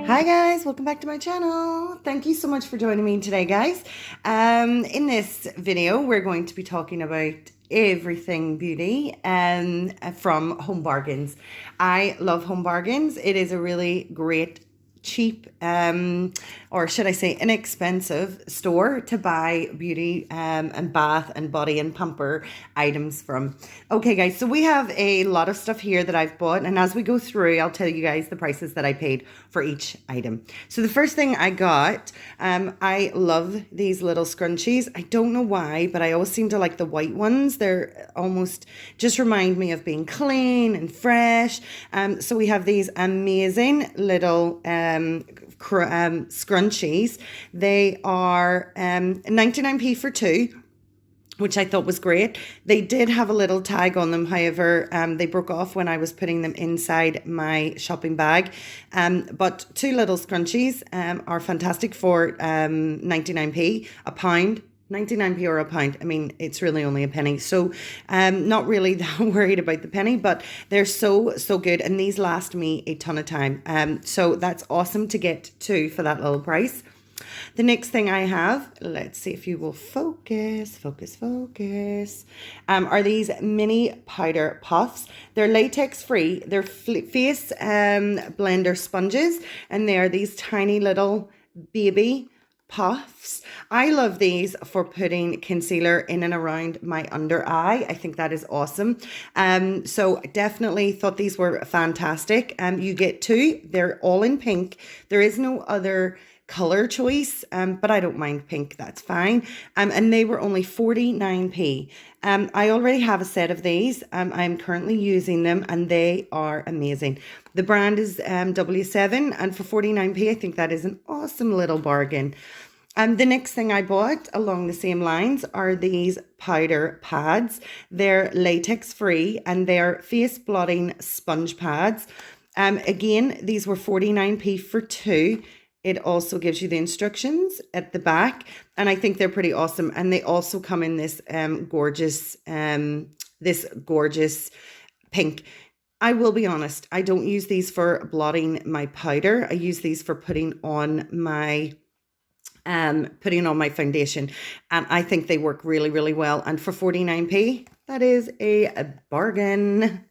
Hi guys, welcome back to my channel. Thank you so much for joining me today, guys. In this video, we're going to be talking about everything beauty from Home Bargains. I love Home Bargains. It is a really great cheap or should I say inexpensive store to buy beauty and bath and body and pamper items from. Okay guys, so we have a lot of stuff here that I've bought, and as we go through I'll tell you guys the prices that I paid for each item. So the first thing I got, I love these little scrunchies. I don't know why, but I always seem to like the white ones. They're almost just remind me of being clean and fresh. So we have these amazing little scrunchies. They are 99p for two, which I thought was great. They did have a little tag on them, however, they broke off when I was putting them inside my shopping bag. But two little scrunchies are fantastic for 99p, a pound. 99p or a pound. I mean, it's really only a penny. So not really that worried about the penny, but they're so good. And these last me a ton of time. So that's awesome to get two for that little price. The next thing I have, let's see if you will focus, are these mini powder puffs. They're latex free. They're face blender sponges, and they are these tiny little baby puffs. I love these for putting concealer in and around my under eye. I think that is awesome. So definitely thought these were fantastic. You get two. They're all in pink. There is no other color choice, but I don't mind pink, that's fine. And they were only 49p. I already have a set of these. I'm currently using them and they are amazing. The brand is W7, and for 49p, I think that is an awesome little bargain. The next thing I bought along the same lines are these powder pads. They're latex free and they're face blotting sponge pads. Again, these were 49p for two. It also gives you the instructions at the back, and I think they're pretty awesome. And they also come in this gorgeous pink. I will be honest, I don't use these for blotting my powder. I use these for putting on my foundation, and I think they work really well. And for 49p, that is a bargain.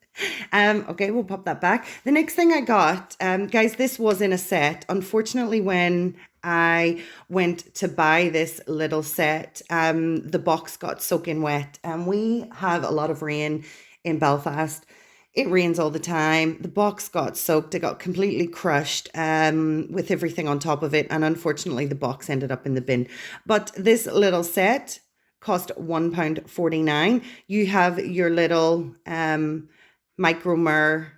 Okay, we'll pop that back. The next thing I got, guys, this was in a set. Unfortunately, when I went to buy this little set, the box got soaking wet, and we have a lot of rain in Belfast. It rains all the time. The box got soaked. It got completely crushed with everything on top of it, and unfortunately, the box ended up in the bin. But this little set cost £1.49. You have your little micro mirror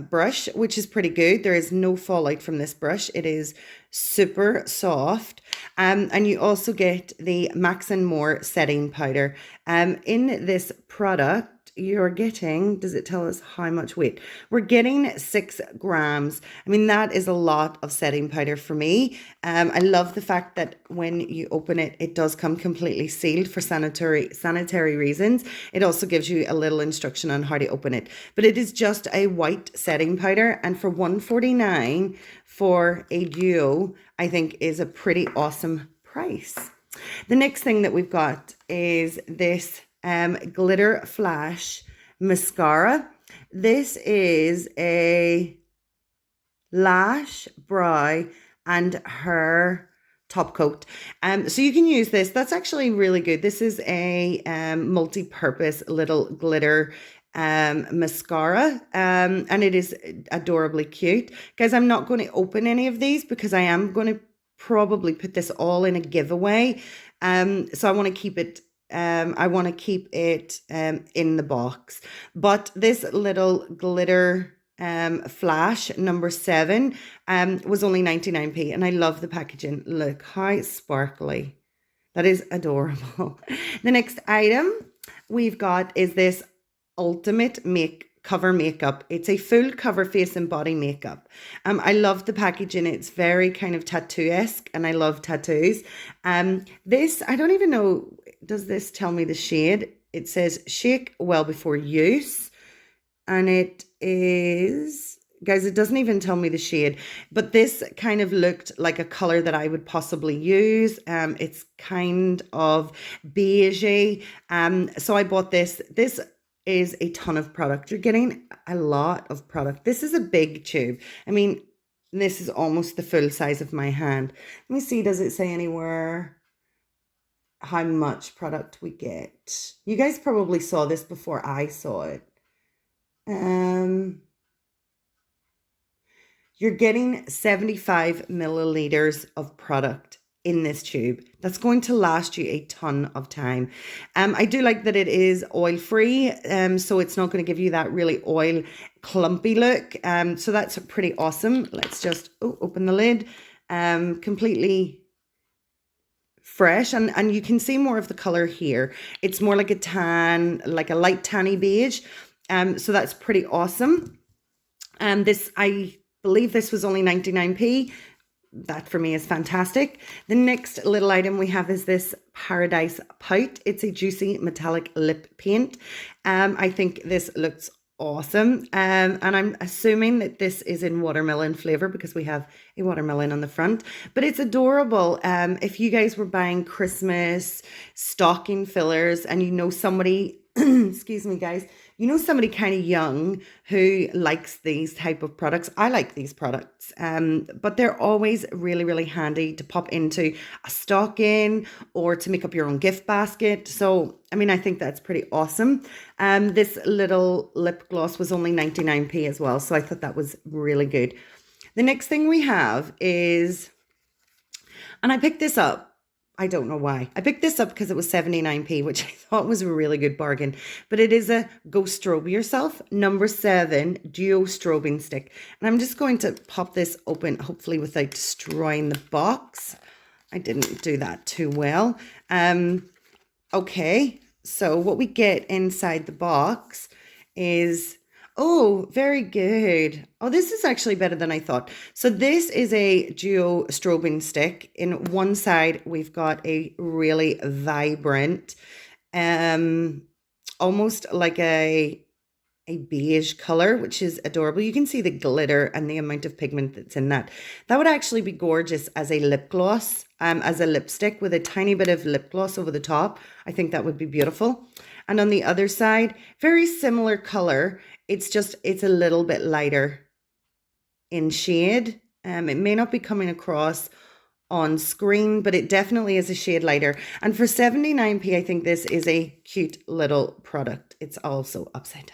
brush, which is pretty good. There is no fallout from this brush. It is super soft. And you also get the Max and More setting powder. In this product, you're getting, does it tell us how much weight? We're getting 6 grams. I mean, that is a lot of setting powder for me. I love the fact that when you open it, it does come completely sealed for sanitary reasons. It also gives you a little instruction on how to open it. But it is just a white setting powder, and for $1.49 for a duo, I think is a pretty awesome price. The next thing that we've got is this glitter flash mascara. This is a lash, brow and hair top coat. So you can use this. That's actually really good. This is a multi-purpose little glitter mascara, and it is adorably cute. Guys, I'm not going to open any of these because I am going to probably put this all in a giveaway. So I want to keep it in the box. But this little glitter flash number 7 was only 99p, and I love the packaging. Look how sparkly. That is adorable. The next item we've got is this ultimate cover makeup. It's a full cover face and body makeup. I love the packaging. It's very kind of tattoo-esque, and I love tattoos. This, I don't even know, does this tell me the shade? It says shake well before use, and it is guys, it doesn't even tell me the shade, but this kind of looked like a color that I would possibly use. It's kind of beigey. So I bought this. This is a ton of product. You're getting a lot of product. This is a big tube. I mean, this is almost the full size of my hand. Let me see, does it say anywhere how much product we get? You guys probably saw this before I saw it. You're getting 75 milliliters of product in this tube. That's going to last you a ton of time. I do like that it is oil free, so it's not going to give you that really oil clumpy look. So that's pretty awesome. Let's just open the lid. Completely fresh, and you can see more of the color here. It's more like a tan, like a light tanny beige. So that's pretty awesome. This, I believe this was only 99p. That for me is fantastic. The next little item we have is this Paradise Pout. It's a juicy metallic lip paint. I think this looks awesome. And I'm assuming that this is in watermelon flavor because we have a watermelon on the front, but it's adorable. If you guys were buying Christmas stocking fillers and you know somebody, excuse me guys, you know somebody kind of young who likes these type of products. I like these products, but they're always really, really handy to pop into a stocking or to make up your own gift basket. So, I mean, I think that's pretty awesome. This little lip gloss was only 99p as well, so I thought that was really good. The next thing we have is, and I picked this up, I don't know why. I picked this up because it was 79p, which I thought was a really good bargain. But it is a Go Strobe Yourself number 7 Duo Strobing Stick. And I'm just going to pop this open, hopefully without destroying the box. I didn't do that too well. Okay, so what we get inside the box is... Oh, very good. Oh, this is actually better than I thought. So this is a duo strobing stick. In one side, we've got a really vibrant, almost like a beige color, which is adorable. You can see the glitter and the amount of pigment that's in that. That would actually be gorgeous as a lip gloss, as a lipstick with a tiny bit of lip gloss over the top. I think that would be beautiful. And on the other side, very similar color. It's a little bit lighter in shade. It may not be coming across on screen, but it definitely is a shade lighter. And for 79p, I think this is a cute little product. It's also upside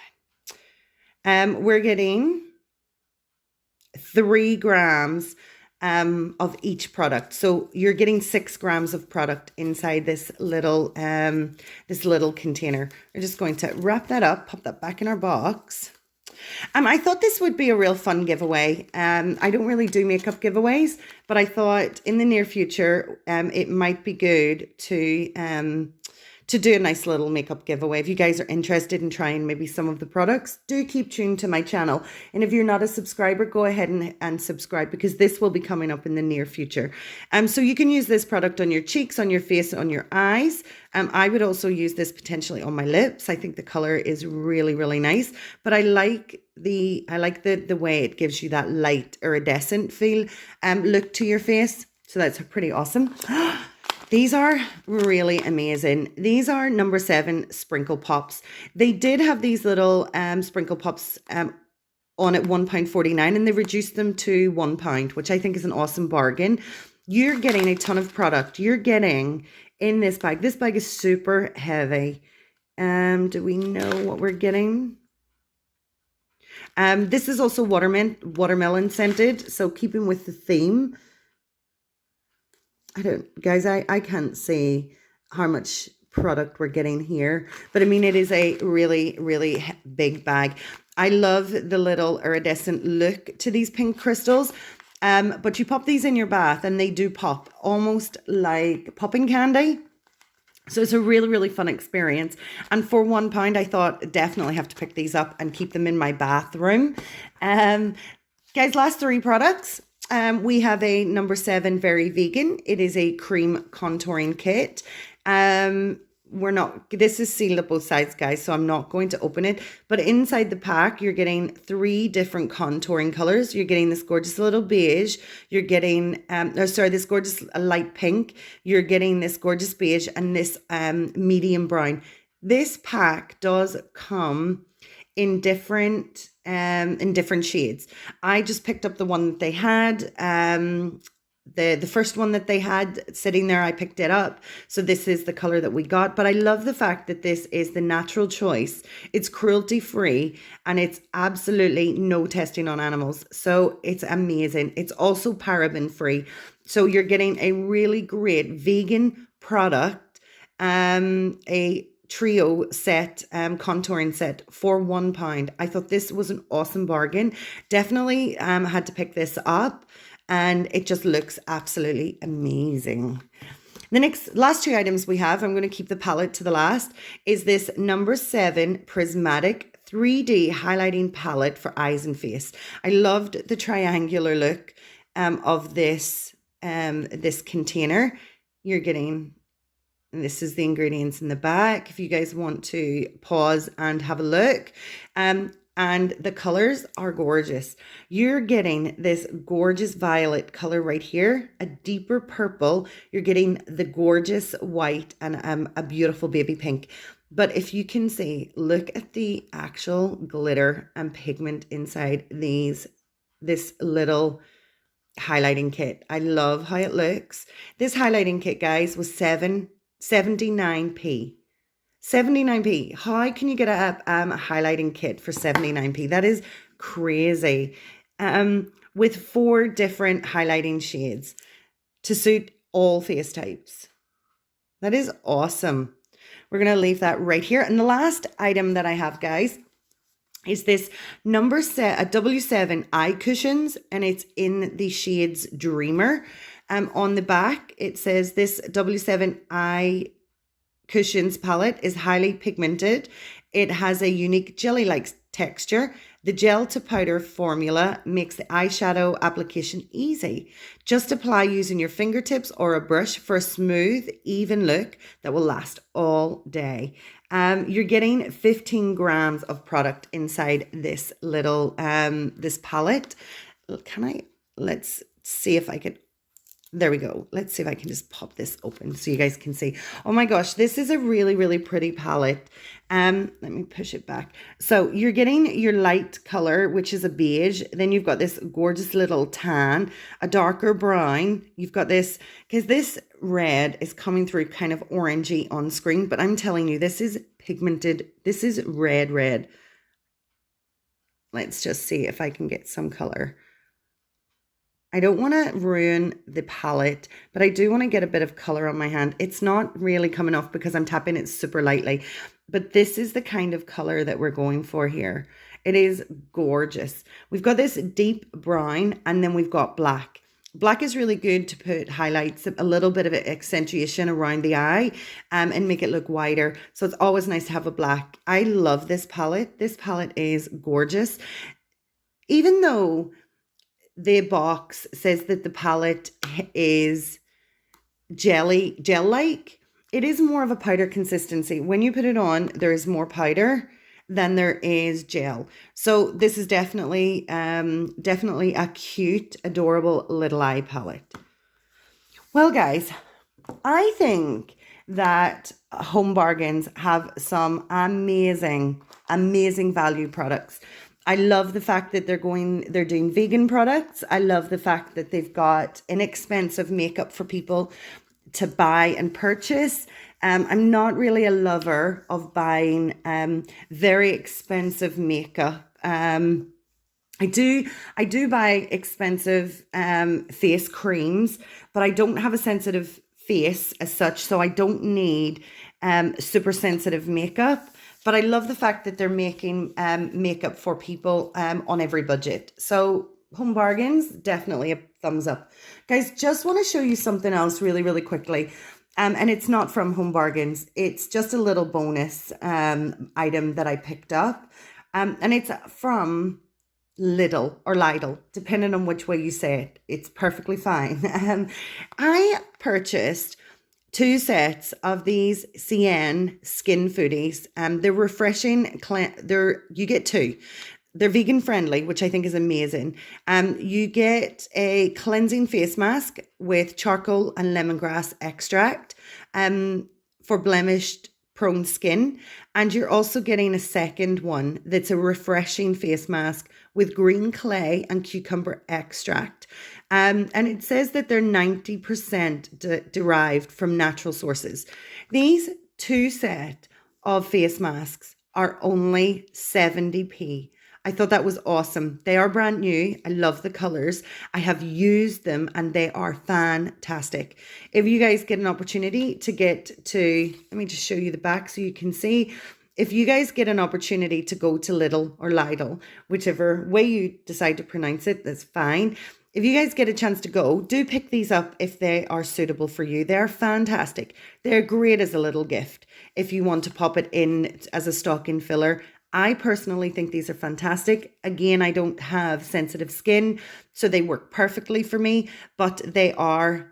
down. We're getting 3 grams of each product. So you're getting 6 grams of product inside this little container. We're just going to wrap that up, pop that back in our box. I thought this would be a real fun giveaway. I don't really do makeup giveaways, but I thought in the near future, it might be good to do a nice little makeup giveaway. If you guys are interested in trying maybe some of the products, do keep tuned to my channel. And if you're not a subscriber, go ahead and subscribe because this will be coming up in the near future. So you can use this product on your cheeks, on your face, on your eyes. I would also use this potentially on my lips. I think the color is really, really nice, but I like the way it gives you that light iridescent feel, look to your face. So that's pretty awesome. These are really amazing. These are number 7 Sprinkle Pops. They did have these little Sprinkle Pops on at £1.49 and they reduced them to £1, which I think is an awesome bargain. You're getting a ton of product. You're getting in this bag. This bag is super heavy. Do we know what we're getting? This is also watermelon scented, so keeping with the theme. I can't see how much product we're getting here, but I mean, it is a really, really big bag. I love the little iridescent look to these pink crystals, but you pop these in your bath and they do pop almost like popping candy. So it's a really, really fun experience. And for £1, I thought definitely have to pick these up and keep them in my bathroom. Guys, last 3 products. We have a number 7 Very Vegan. It is a cream contouring kit. this is sealed at both sides, guys, so I'm not going to open it. But inside the pack, you're getting 3 different contouring colors. You're getting this gorgeous little beige. You're getting, this gorgeous light pink. You're getting this gorgeous beige and this medium brown. This pack does come in different shades. I just picked up the one that they had. The first one that they had sitting there, I picked it up. So this is the color that we got. But I love the fact that this is the natural choice. It's cruelty free and it's absolutely no testing on animals. So it's amazing. It's also paraben free. So you're getting a really great vegan product, a trio set, contouring set for £1. I thought this was an awesome bargain. Definitely had to pick this up. And it just looks absolutely amazing. The last 2 items we have, I'm going to keep the palette to the last, is this number 7 Prismatic 3D highlighting palette for eyes and face. I loved the triangular look of this container. You're getting, and this is the ingredients in the back if you guys want to pause and have a look. And the colors are gorgeous. You're getting this gorgeous violet color right here, a deeper purple. You're getting the gorgeous white and a beautiful baby pink. But if you can see, look at the actual glitter and pigment inside this little highlighting kit. I love how it looks. This highlighting kit, guys, was 79p. 79p. How can you get a highlighting kit for 79p? That is crazy. With 4 different highlighting shades to suit all face types. That is awesome. We're going to leave that right here. And the last item that I have, guys, is this number W7 eye cushions, and it's in the shades Dreamer. On the back, it says this W7 eye cushions palette is highly pigmented. It has a unique jelly-like texture. The gel to powder formula makes the eyeshadow application easy. Just apply using your fingertips or a brush for a smooth, even look that will last all day. You're getting 15 grams of product inside this little, this palette. Let's see if I can. There we go. Let's see if I can just pop this open so you guys can see. Oh my gosh, this is a really, really pretty palette. Let me push it back. So you're getting your light color, which is a beige. Then you've got this gorgeous little tan, a darker brown. You've got this, because this red is coming through kind of orangey on screen, but I'm telling you, this is pigmented. This is red. Let's just see if I can get some color. I don't want to ruin the palette, but I do want to get a bit of color on my hand. It's not really coming off because I'm tapping it super lightly, but this is the kind of color that we're going for here. It is gorgeous. We've got this deep brown and then we've got black. Black is really good to put highlights, a little bit of accentuation around the eye and make it look wider. So it's always nice to have a black. I love this palette. This palette is gorgeous. Even though the box says that the palette is gel-like, it is more of a powder consistency. When you put it on, there is more powder than there is gel. So this is definitely a cute, adorable little eye palette. Well, guys, I think that Home Bargains have some amazing value products. I love the fact that they're doing vegan products. I love the fact that they've got inexpensive makeup for people to buy and purchase. I'm not really a lover of buying very expensive makeup. I do buy expensive face creams, but I don't have a sensitive face as such, so I don't need super sensitive makeup. But I love the fact that they're making makeup for people on every budget. So Home Bargains, definitely a thumbs up. Guys, just want to show you something else really, really quickly. And it's not from Home Bargains. It's just a little bonus item that I picked up. And it's from Lidl or Lidl, depending on which way you say it. It's perfectly fine. I purchased 2 sets of these CN Skin Foodies. They're refreshing. You get 2. They're vegan friendly, which I think is amazing. You get a cleansing face mask with charcoal and lemongrass extract for blemished prone skin. And you're also getting a second one that's a refreshing face mask with green clay and cucumber extract. And it says that they're 90% derived from natural sources. These 2 sets of face masks are only 70p. I thought that was awesome. They are brand new. I love the colors. I have used them and they are fantastic. If you guys get an opportunity to let me just show you the back so you can see. If you guys get an opportunity to go to Lidl or Lidl, whichever way you decide to pronounce it, that's fine. If you guys get a chance to go, do pick these up if they are suitable for you. They're fantastic. They're great as a little gift if you want to pop it in as a stocking filler. I personally think these are fantastic. Again, I don't have sensitive skin, so they work perfectly for me, but they are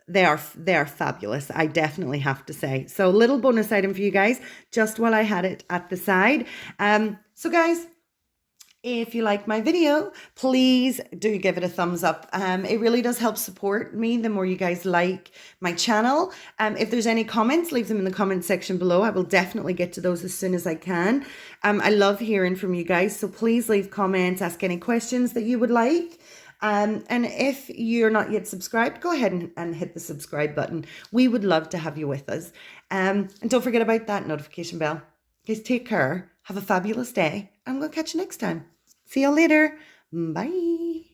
fabulous. I definitely have to say. So little bonus item for you guys, just while I had it at the side. So guys, if you like my video, please do give it a thumbs up. It really does help support me the more you guys like my channel. If there's any comments, leave them in the comment section below. I will definitely get to those as soon as I can. I love hearing from you guys, so please leave comments, ask any questions that you would like. And if you're not yet subscribed, go ahead and hit the subscribe button. We would love to have you with us. And don't forget about that notification bell. Guys, take care. Have a fabulous day. I'm going to catch you next time. See you later. Bye.